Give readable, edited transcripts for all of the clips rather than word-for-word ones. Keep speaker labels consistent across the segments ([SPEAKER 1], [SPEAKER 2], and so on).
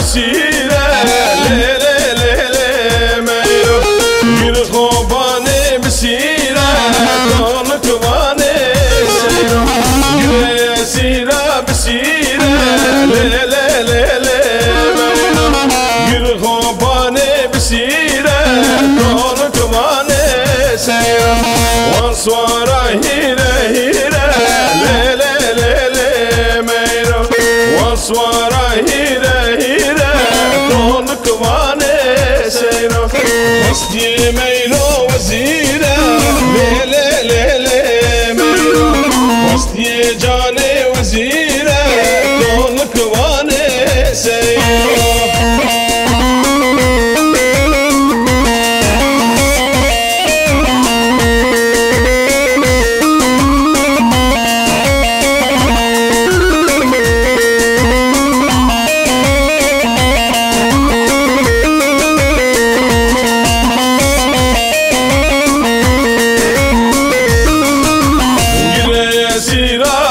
[SPEAKER 1] بسيرة ليلة ليلة ميرو يرخباني بسيرة طولك واني سيرو يسيرة بسيرة ليلة ليلة ميرو يرخباني بسيرة طولك واني سيرو وانصوارا هيرة هيرة ليلة ليلة ميرو وانصوارا هيرة هيرة طولك واني سيرو وسطي ميرو وزيرة ليلة ليلة ميرو وسطي جاني وزيرة طولك واني سيرو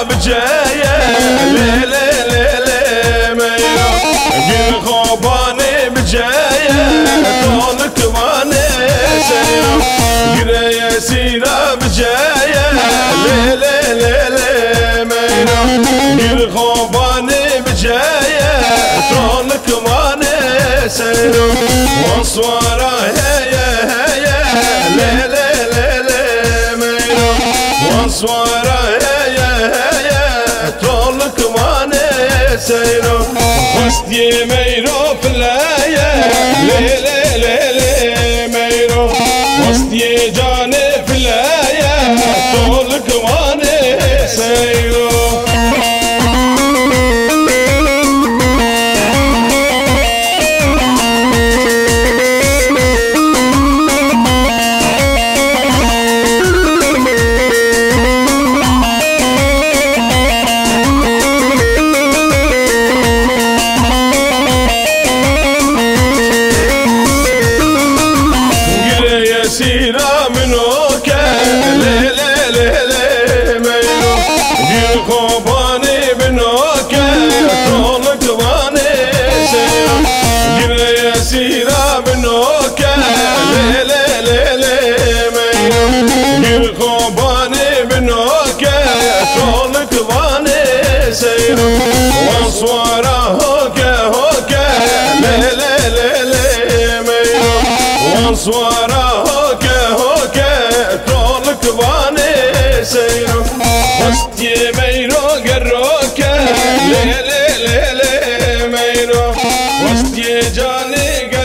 [SPEAKER 1] بجاية ليلة ليلة ميرو يرخباني بجاية طولك واني سيرو يا سيرة بجاية ليلة ليلة ميرو يرخباني بجاية طولك واني سيرو وانصوارا هيا هيا ليلة ليلة ميرو وانصوارا طولك واني سيرو وسطي ميرو فلايا ليلة ليلة ميرو وسطي جاني فلايا طولك واني سيرو سيرة منوكا ليلة ليلة ميرو يرخباني بنوكا طولك واني سيرو يا سيرة منوكا ليلة ليلة ميرو يرخباني بنوكا طولك واني سيرو وانصوارا هوكا هوكا ليلة ليلة ميرو وانصوارا واني سيرو وسطي ميرو قروكا ليلة ليلة ميرو وسطي جاني